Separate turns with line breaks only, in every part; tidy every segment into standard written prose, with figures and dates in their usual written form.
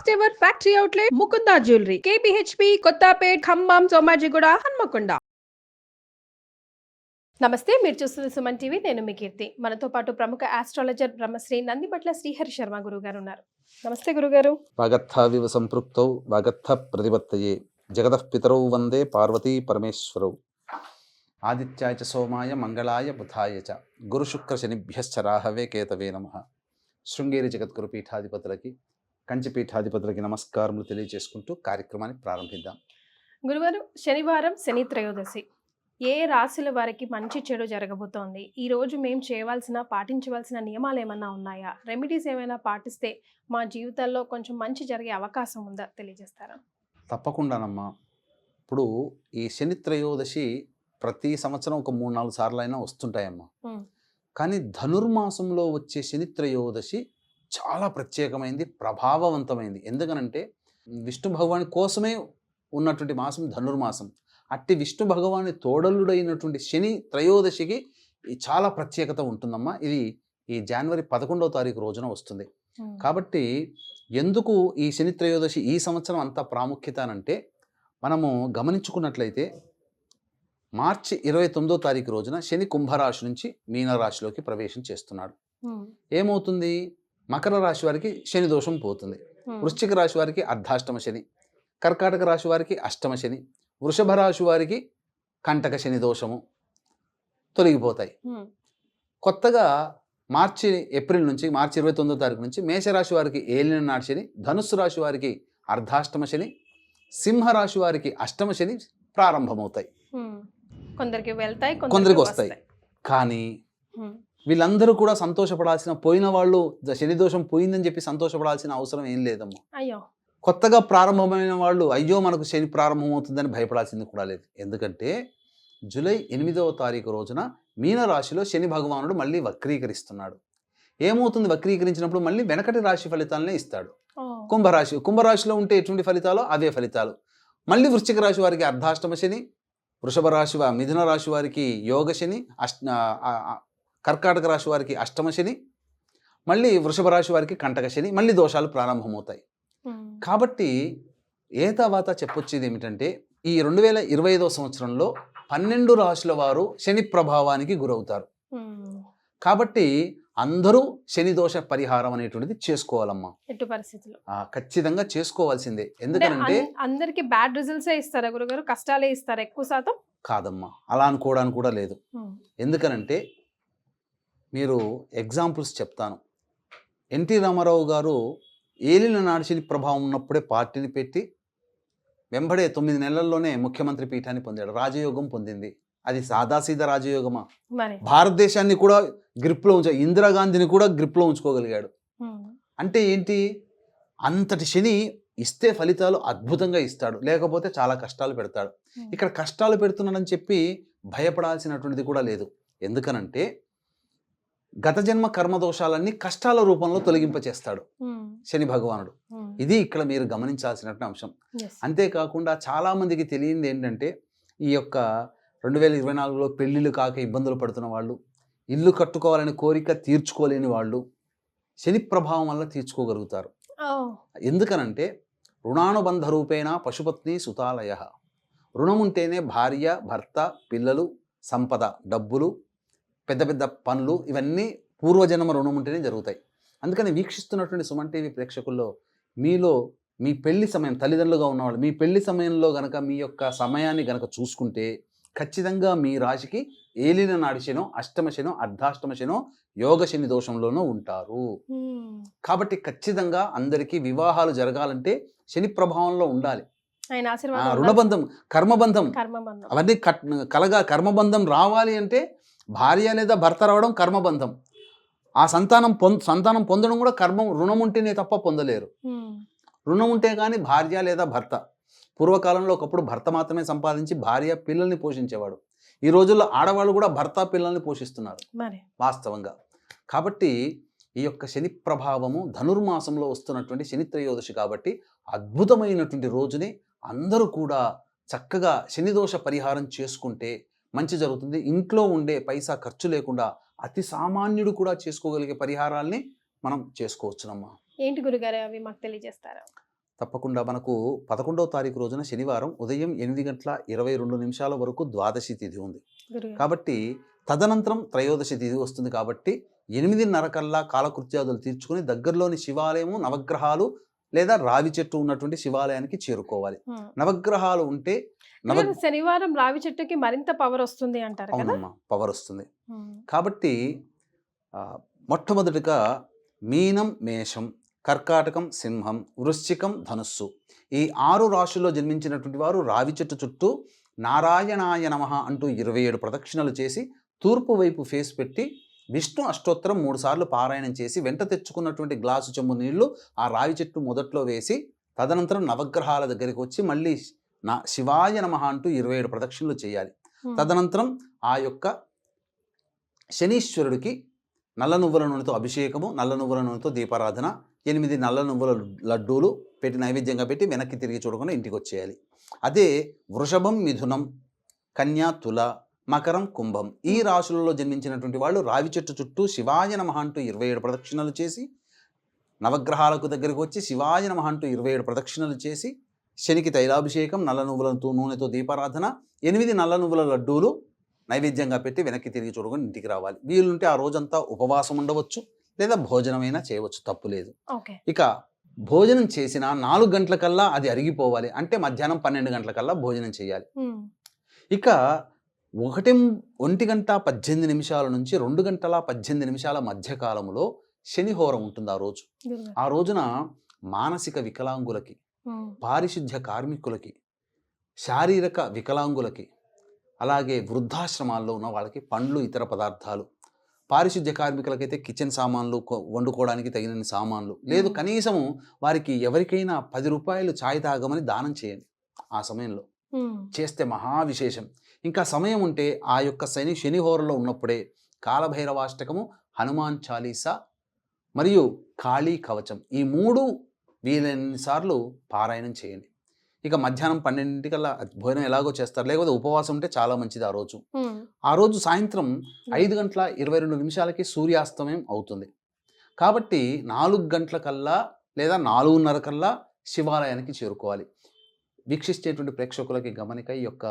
First ever factory outlet Mukunda jewellery KPHB Kothapet Khammam Somajiguda Hanamkonda. నమస్తే, మీరు చూస్తున్న సుమన్ టీవీ. నేను మీ కీర్తి. మనతో పాటు ప్రముఖ ఆస్ట్రాలజర్ బ్రహ్మశ్రీ నందిబట్ల శ్రీహరి శర్మ గురువు గారు ఉన్నారు. నమస్తే గురుగారు.
వాగర్థావివ సంపృక్తౌ వాగర్థ ప్రతిపత్తయే జగతః పితరౌ వందే పార్వతీ పరమేశ్వరౌ. ఆదిత్యాయ చ సోమాయ మంగళాయ బుధాయ చ గురు శుక్ర శనిభ్యశ్చ రాహవే కేతవే నమః. శృంగేరి జగద్గురు పీఠాధిపతులకి, కంచి పీఠాధిపతులకి నమస్కారములు తెలియజేసుకుంటూ కార్యక్రమాన్ని ప్రారంభిద్దాం.
గురుగారు, శనివారం శని త్రయోదశి. ఏ రాశుల వారికి మంచి చెడు జరగబోతోంది? ఈ రోజు మేము చేయవలసిన పాటించవలసిన నియమాలు ఏమైనా ఉన్నాయా? రెమెడీస్ ఏమైనా పాటిస్తే మా జీవితాల్లో కొంచెం మంచి జరిగే అవకాశం ఉందా? తెలియజేస్తారా?
తప్పకుండానమ్మా. ఇప్పుడు ఈ శని త్రయోదశి ప్రతి సంవత్సరం ఒక 3-4 సార్లు అయినా వస్తుంటాయమ్మా. కానీ ధనుర్మాసంలో వచ్చే శని త్రయోదశి చాలా ప్రత్యేకమైంది, ప్రభావవంతమైంది. ఎందుకనంటే విష్ణు భగవాని కోసమే ఉన్నటువంటి మాసం ధనుర్మాసం. అట్టి విష్ణు భగవాని తోడలుడైనటువంటి శని త్రయోదశికి చాలా ప్రత్యేకత ఉంటుందమ్మా. ఇది ఈ జనవరి 11వ తారీఖు రోజున వస్తుంది. కాబట్టి ఎందుకు ఈ శని త్రయోదశి ఈ సంవత్సరం అంత ప్రాముఖ్యత అంటే, మనము గమనించుకున్నట్లయితే మార్చి 29వ తారీఖు రోజున శని కుంభరాశి నుంచి మీనరాశిలోకి ప్రవేశం చేస్తున్నాడు. ఏమవుతుంది? మకర రాశి వారికి శని దోషం పోతుంది. వృశ్చిక రాశి వారికి అర్ధాష్టమ శని, కర్కాటక రాశి వారికి అష్టమ శని, వృషభ రాశి వారికి కంటక శని దోషము తొలగిపోతాయి. కొత్తగా ఏప్రిల్ నుంచి మార్చి 29వ తారీఖు నుంచి మేషరాశి వారికి ఏలిన నాటి శని, ధనుస్సు రాశి వారికి అర్ధాష్టమ శని, సింహరాశి వారికి అష్టమ శని ప్రారంభమవుతాయి.
కొందరికి వెళ్తాయి,
కొందరికి వస్తాయి. కానీ వీళ్ళందరూ కూడా సంతోషపడాల్సిన, పోయిన వాళ్ళు శని దోషం పోయిందని చెప్పి సంతోషపడాల్సిన అవసరం ఏం లేదమ్మా.
అయ్యో,
కొత్తగా ప్రారంభమైన వాళ్ళు అయ్యో మనకు శని ప్రారంభమవుతుందని భయపడాల్సింది కూడా లేదు. ఎందుకంటే జూలై 8వ తారీఖు రోజున మీనరాశిలో శని భగవానుడు మళ్ళీ వక్రీకరిస్తున్నాడు. ఏమవుతుంది? వక్రీకరించినప్పుడు మళ్ళీ వెనకటి రాశి ఫలితాలనే ఇస్తాడు. కుంభరాశిలో ఉంటే ఎటువంటి ఫలితాలో అవే ఫలితాలు. మళ్ళీ వృశ్చిక రాశి వారికి అర్ధాష్టమ శని, వృషభ రాశి మిథున రాశి వారికి యోగ శని, కర్కాటక రాశి వారికి అష్టమ శని, మళ్ళీ వృషభ రాశి వారికి కంటక శని, మళ్ళీ దోషాలు ప్రారంభమవుతాయి. కాబట్టి తర్వాత చెప్పొచ్చేది ఏమిటంటే, ఈ 2025వ సంవత్సరంలో 12 రాశుల వారు శని ప్రభావానికి గురవుతారు. కాబట్టి అందరూ శని దోష పరిహారం అనేటువంటిది చేసుకోవాలమ్మా. ఎట్టి పరిస్థితుల్లో ఖచ్చితంగా చేసుకోవాల్సిందే. ఎందుకంటే
అందరికి బ్యాడ్ రిజల్ట్స్ ఇస్తారా గురుగారు? కష్టాలే ఇస్తారా ఎక్కువ శాతం?
కాదమ్మా, అలా అనుకోవడానికి కూడా లేదు. ఎందుకనంటే మీరు ఎగ్జాంపుల్స్ చెప్తాను. ఎన్టీ రామారావు గారు ఏలిన నాటి శని ప్రభావం ఉన్నప్పుడే పార్టీని పెట్టి వెంబడే 9 నెలల్లోనే ముఖ్యమంత్రి పీఠాన్ని పొందాడు. రాజయోగం పొందింది. అది సాదాసీదా రాజయోగమా? భారతదేశాన్ని కూడా గ్రిప్లో ఇందిరాగాంధీని కూడా గ్రిప్లో ఉంచుకోగలిగాడు. అంటే ఏంటి? అంతటి శని ఇస్తే ఫలితాలు అద్భుతంగా ఇస్తాడు, లేకపోతే చాలా కష్టాలు పెడతాడు. ఇక్కడ కష్టాలు పెడుతున్నాడని చెప్పి భయపడాల్సినటువంటిది కూడా లేదు. ఎందుకనంటే గత జన్మ కర్మదోషాలన్నీ కష్టాల రూపంలో తొలగింపచేస్తాడు శని భగవానుడు. ఇది ఇక్కడ మీరు గమనించాల్సినటువంటి అంశం. అంతేకాకుండా చాలా మందికి తెలియంది ఏంటంటే, ఈ యొక్క 2024లో పెళ్లిళ్ళు కాక ఇబ్బందులు పడుతున్న వాళ్ళు, ఇల్లు కట్టుకోవాలని కోరిక తీర్చుకోలేని వాళ్ళు శని ప్రభావం వల్ల తీర్చుకోగలుగుతారు. ఎందుకనంటే రుణానుబంధ రూపేణ పశుపత్ని సుతాలయ. రుణం ఉంటేనే భార్య, భర్త, పిల్లలు, సంపద, డబ్బులు, పెద్ద పెద్ద పనులు, ఇవన్నీ పూర్వజన్మ రుణం ఉంటేనే జరుగుతాయి. అందుకని వీక్షిస్తున్నటువంటి సుమన్ టీవీ ప్రేక్షకుల్లో మీలో మీ పెళ్లి సమయం, తల్లిదండ్రులుగా ఉన్నవాళ్ళు మీ పెళ్లి సమయంలో గనక మీ యొక్క సమయాన్ని గనక చూసుకుంటే ఖచ్చితంగా మీ రాశికి ఏలిన నాడి శనో, అష్టమ శనో, అర్ధాష్టమ శనో, యోగ శని దోషంలోనూ ఉంటారు. కాబట్టి ఖచ్చితంగా అందరికీ వివాహాలు జరగాలంటే శని ప్రభావంలో ఉండాలి. రుణబంధం, కర్మబంధం అవన్నీ కర్మబంధం రావాలి అంటే భార్య లేదా భర్త రావడం కర్మబంధం. ఆ సంతానం పొందడం కూడా రుణం ఉంటేనే తప్ప పొందలేరు. రుణం ఉంటే కానీ భార్య లేదా భర్త. పూర్వకాలంలో ఒకప్పుడు భర్త మాత్రమే సంపాదించి భార్య పిల్లల్ని పోషించేవాడు. ఈ రోజుల్లో ఆడవాళ్ళు కూడా భర్త పిల్లల్ని పోషిస్తున్నారు వాస్తవంగా. కాబట్టి ఈ యొక్క శని ప్రభావము ధనుర్మాసంలో వస్తున్నటువంటి శని త్రయోదశి కాబట్టి అద్భుతమైనటువంటి రోజుని అందరూ కూడా చక్కగా శని దోష పరిహారం చేసుకుంటే మంచి జరుగుతుంది. ఇంట్లో ఉండే పైసా ఖర్చు లేకుండా అతి సామాన్యుడు కూడా చేసుకోగలిగే పరిహారాల్ని మనం చేసుకోవచ్చునమ్మా.
ఏంటి గురుగారు అవి మాకు తెలియజేస్తారా?
తప్పకుండా మనకు 11వ తారీఖు రోజున శనివారం ఉదయం 8:22 వరకు ద్వాదశి తిథి ఉంది.
గురుగారు.
కాబట్టి తదనంతరం త్రయోదశి తిథి వస్తుంది. కాబట్టి 8:30 కల్లా కాలకృత్యాదులు తీర్చుకుని దగ్గరలోని శివాలయము, నవగ్రహాలు లేదా రావి చెట్టు ఉన్నటువంటి శివాలయానికి చేరుకోవాలి. నవగ్రహాలు ఉంటే
గురుగారు, శనివారం రావి చెట్టుకి మరింత పవర్ వస్తుంది అంటారు కదా.
అవునమ్మా, పవర్ వస్తుంది. కాబట్టి మొట్టమొదటిగా మీనం మేషం, కర్కాటకం సింహం, వృశ్చికం ధనుస్సు, ఈ 6 రాశుల్లో జన్మించినటువంటి వారు రావి చెట్టు చుట్టూ నారాయణాయ నమః అంటూ 27 ప్రదక్షిణలు చేసి తూర్పు వైపు ఫేస్ పెట్టి విష్ణు అష్టోత్తరం 3 సార్లు పారాయణం చేసి వెంట తెచ్చుకున్నటువంటి గ్లాసు చెంబు నీళ్లు ఆ రావి చెట్టు మొదట్లో వేసి తదనంతరం నవగ్రహాల దగ్గరికి వచ్చి మళ్ళీ శివాయ నమః అంటూ 27 ప్రదక్షిణలు చేయాలి. తదనంతరం ఆ యొక్క శనీశ్వరుడికి నల్ల నువ్వుల నూనెతో అభిషేకము, నల్ల నువ్వుల నూనెతో దీపారాధన, 8 నల్ల నువ్వుల లడ్డూలు పెట్టి నైవేద్యంగా పెట్టి వెనక్కి తిరిగి చూడకుండా ఇంటికి వచ్చేయాలి. అదే వృషభం, మిథునం, కన్యా, తుల, మకరం, కుంభం ఈ రాశులలో జన్మించినటువంటి వాళ్ళు రావి చెట్టు చుట్టూ శివాయ నమః అంటూ 27 ప్రదక్షిణలు చేసి నవగ్రహాలకు దగ్గరికి వచ్చి శివాయ నమః అంటూ 27 ప్రదక్షిణలు చేసి శనికి తైలాభిషేకం, నల్ల నువ్వుల నూనెతో దీపారాధన, 8 నల్ల నువ్వుల లడ్డూలు నైవేద్యంగా పెట్టి వెనక్కి తిరిగి చూడకుండా ఇంటికి రావాలి. వీలుంటే ఆ రోజంతా ఉపవాసం ఉండవచ్చు లేదా భోజనమైనా చేయవచ్చు, తప్పు లేదు. ఇక భోజనం చేసిన 4 గంటలకల్లా అది అరిగిపోవాలి. అంటే మధ్యాహ్నం 12 గంటలకల్లా భోజనం చేయాలి. ఇక 1:18 నుంచి 2:18 మధ్య కాలంలో శనిహోరం ఉంటుంది. ఆ రోజున మానసిక వికలాంగులకి, పారిశుద్ధ్య కార్మికులకి, శారీరక వికలాంగులకి, అలాగే వృద్ధాశ్రమాల్లో ఉన్న వాళ్ళకి పండ్లు, ఇతర పదార్థాలు, పారిశుద్ధ్య కార్మికులకైతే కిచెన్ సామాన్లు, వండుకోవడానికి తగినన్ని సామాన్లు, లేదు కనీసము వారికి ఎవరికైనా 10 రూపాయలు ఛాయ్ తాగమని దానం చేయండి. ఆ సమయంలో చేస్తే మహా విశేషం. ఇంకా సమయం ఉంటే ఆ యొక్క శనిహోరలో ఉన్నప్పుడే కాలభైరవాష్టకము, హనుమాన్ చాలీసా మరియు కాళీ కవచం ఈ 3 వీలైనసార్లు పారాయణం చేయండి. ఇక మధ్యాహ్నం 12 భోజనం ఎలాగో చేస్తారు, లేకపోతే ఉపవాసం ఉంటే చాలా మంచిది. ఆ రోజు సాయంత్రం 5:22 సూర్యాస్తమయం అవుతుంది. కాబట్టి 4 గంటలకల్లా లేదా 4:30 శివాలయానికి చేరుకోవాలి. వీక్షించేటువంటి ప్రేక్షకులకి గమనిక, ఈ యొక్క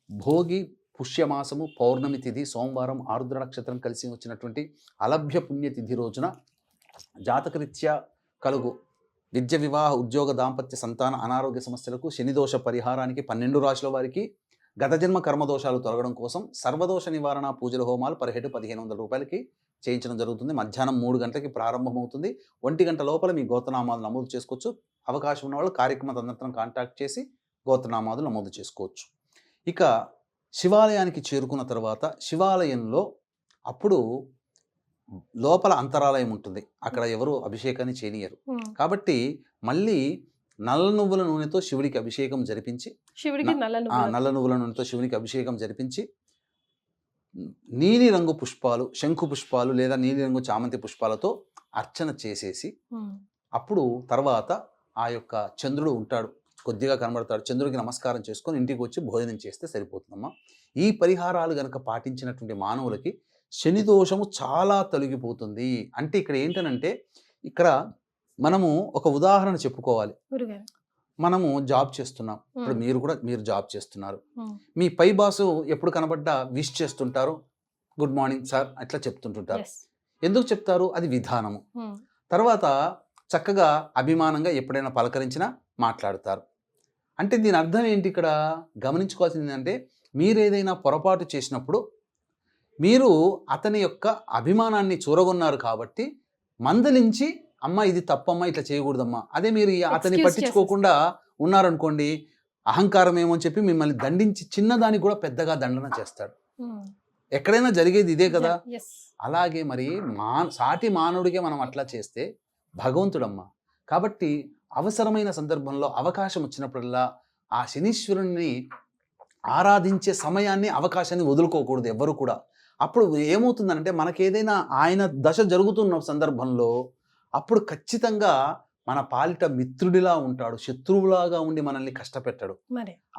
భోగి పుష్యమాసము పౌర్ణమి తిథి సోమవారం ఆరుద్ర నక్షత్రం కలిసి వచ్చినటువంటి అలభ్య పుణ్యతిథి రోజున జాతకరీత్యా కలుగు విద్య, వివాహ, ఉద్యోగ, దాంపత్య, సంతాన, అనారోగ్య సమస్యలకు శనిదోష పరిహారానికి 12 రాశుల వారికి గత జన్మ కర్మదోషాలు తొలగడం కోసం సర్వదోష నివారణ పూజల హోమాలు పర్ హెడ్ 1500 రూపాయలకి చేయించడం జరుగుతుంది. మధ్యాహ్నం 3 గంటలకి ప్రారంభమవుతుంది. 1 గంట లోపల మీ గోత్రనామాలు నమోదు చేసుకోవచ్చు. అవకాశం ఉన్న వాళ్ళు కార్యక్రమ తదనంతరం కాంటాక్ట్ చేసి గోత్రనామాలు నమోదు చేసుకోవచ్చు. ఇక శివాలయానికి చేరుకున్న తర్వాత శివాలయంలో అప్పుడు లోపల అంతరాలయం ఉంటుంది. అక్కడ ఎవరు అభిషేకాన్ని చేయనియరు. కాబట్టి మళ్ళీ నల్ల నువ్వుల నూనెతో శివుడికి అభిషేకం జరిపించి, నల్ల నువ్వుల నూనెతో శివునికి అభిషేకం జరిపించి నీలిరంగు పుష్పాలు, శంకు పుష్పాలు లేదా నీలిరంగు చామంతి పుష్పాలతో అర్చన చేసేసి అప్పుడు తర్వాత ఆ యొక్క చంద్రుడు ఉంటాడు, కొద్దిగా కనబడతాడు, చంద్రుడికి నమస్కారం చేసుకొని ఇంటికి వచ్చి భోజనం చేస్తే సరిపోతుందమ్మా. ఈ పరిహారాలు గనక పాటించినటువంటి మానవులకి శని దోషము చాలా తొలగిపోతుంది. అంటే ఇక్కడ ఏంటనంటే, ఇక్కడ మనము ఒక ఉదాహరణ చెప్పుకోవాలి. మనము జాబ్ చేస్తున్నాం, ఇప్పుడు మీరు జాబ్ చేస్తున్నారు. మీ పై బాసు ఎప్పుడు కనబడ్డా విష్ చేస్తుంటారు, గుడ్ మార్నింగ్ సార్ అట్లా చెప్తుంటుంటారు. ఎందుకు చెప్తారు? అది విధానము. తర్వాత చక్కగా అభిమానంగా ఎప్పుడైనా పలకరించినా మాట్లాడతారు. అంటే దీని అర్థం ఏంటి? ఇక్కడ గమనించుకోవాల్సింది ఏంటంటే, మీరేదైనా పొరపాటు చేసినప్పుడు మీరు అతని యొక్క అభిమానాన్ని చూరగొన్నారు కాబట్టి మందలించి, అమ్మ ఇది తప్పమ్మా, ఇట్లా చేయకూడదమ్మా. అదే మీరు అతన్ని పట్టించుకోకుండా ఉన్నారనుకోండి, అహంకారం ఏమో అని చెప్పి మిమ్మల్ని దండించి చిన్నదానికి కూడా పెద్దగా దండన చేస్తాడు. ఎక్కడైనా జరిగేది ఇదే కదా. అలాగే మరి సాటి మానవుడికే మనం అట్లా చేస్తే భగవంతుడమ్మా. కాబట్టి అవసరమైన సందర్భంలో అవకాశం వచ్చినప్పుడల్లా ఆ శనీశ్వరుణ్ణి ఆరాధించే సమయాన్ని, అవకాశాన్ని వదులుకోకూడదు ఎవ్వరు కూడా. అప్పుడు ఏమవుతుందంటే, మనకేదైనా ఆయన దశ జరుగుతున్న సందర్భంలో అప్పుడు ఖచ్చితంగా మన పాలిట మిత్రుడిలా ఉంటాడు, శత్రువులాగా ఉండి మనల్ని కష్టపెట్టాడు.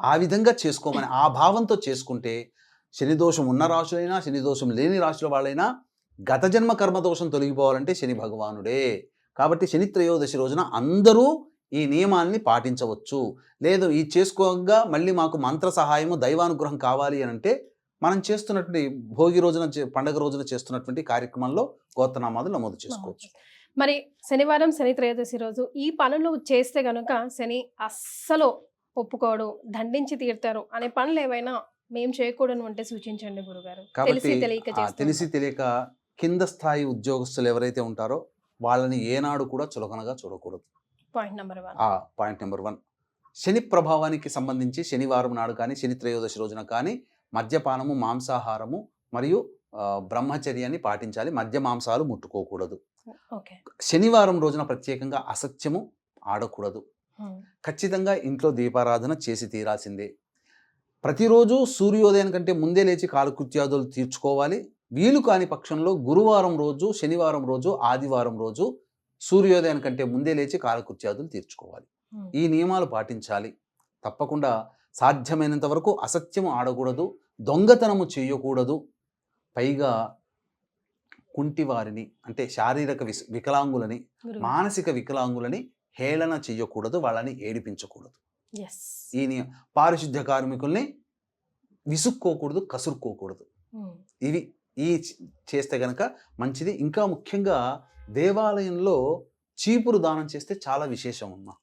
ఆ విధంగా చేసుకోమని ఆ భావంతో చేసుకుంటే శనిదోషం ఉన్న రాశులైనా శనిదోషం లేని రాశుల వాళ్ళైనా గత జన్మ కర్మదోషం తొలగిపోవాలంటే శని భగవానుడే. కాబట్టి శని త్రయోదశి రోజున అందరూ ఈ నియమాల్ని పాటించవచ్చు. లేదు ఈ చేసుకోగా మళ్ళీ మాకు మంత్ర సహాయము దైవానుగ్రహం కావాలి అని అంటే మనం చేస్తున్నటువంటి భోగి రోజున పండగ రోజున చేస్తున్నటువంటి కార్యక్రమంలో గోత్రనామాలు నమోదు చేసుకోవచ్చు.
మరి శనివారం శని త్రయోదశి రోజు ఈ పనులు చేస్తే గనుక శని అస్సలు ఒప్పుకోడు, దండించి తీరుతారు అనే పనులు ఏవైనా మేము చేయకూడదు అంటే సూచించండి గురుగారు.
కాబట్టి
తెలిసి
తెలిసి తెలియక కింద స్థాయి ఉద్యోగస్తులు ఎవరైతే ఉంటారో వాళ్ళని ఏనాడు కూడా చులకనగా చూడకూడదు.
Point number 1.
పాయింట్ నెంబర్ 1, శని ప్రభావానికి సంబంధించి శనివారం నాడు కానీ శని త్రయోదశి రోజున కానీ మద్యపానము, మాంసాహారము మరియు బ్రహ్మచర్యాన్ని పాటించాలి. మద్య మాంసాలు ముట్టుకోకూడదు. శనివారం రోజున ప్రత్యేకంగా అసత్యము ఆడకూడదు. ఖచ్చితంగా ఇంట్లో దీపారాధన చేసి తీరాల్సిందే. ప్రతిరోజు సూర్యోదయం కంటే ముందే లేచి కాలకృత్యాదులు తీర్చుకోవాలి. వీలు కాని పక్షంలో గురువారం రోజు, శనివారం రోజు, ఆదివారం రోజు సూర్యోదయం కంటే ముందే లేచి కాలకృత్యాదులు తీర్చుకోవాలి. ఈ నియమాలు పాటించాలి. తప్పకుండా సాధ్యమైనంత వరకు అసత్యము ఆడకూడదు, దొంగతనము చేయకూడదు. పైగా కుంటివారిని అంటే శారీరక వికలాంగులని, మానసిక వికలాంగులని హేళన చెయ్యకూడదు, వాళ్ళని ఏడిపించకూడదు. ఈ పారిశుద్ధ్య కార్మికుల్ని విసుక్కోకూడదు, కసురుకోకూడదు. ఇవి చేస్తే గనక మంచిది. ఇంకా ముఖ్యంగా దేవాలయంలో చీపురు దానం చేస్తే చాలా విశేషం అమ్మా.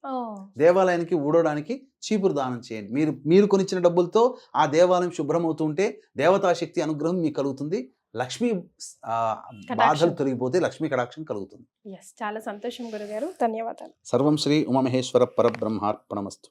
దేవాలయానికి ఊడడానికి చీపురు దానం చేయండి. మీరు కొనిచ్చిన డబ్బులతో ఆ దేవాలయం శుభ్రమవుతుంటే దేవతాశక్తి అనుగ్రహం మీకు కలుగుతుంది. లక్ష్మీ బాధలు తొలగిపోతే లక్ష్మీ కటాక్షం కలుగుతుంది.
చాలా సంతోషం గురుగారు, ధన్యవాదాలు.
సర్వం శ్రీ ఉమామహేశ్వర పరబ్రహ్మార్పణమస్తు.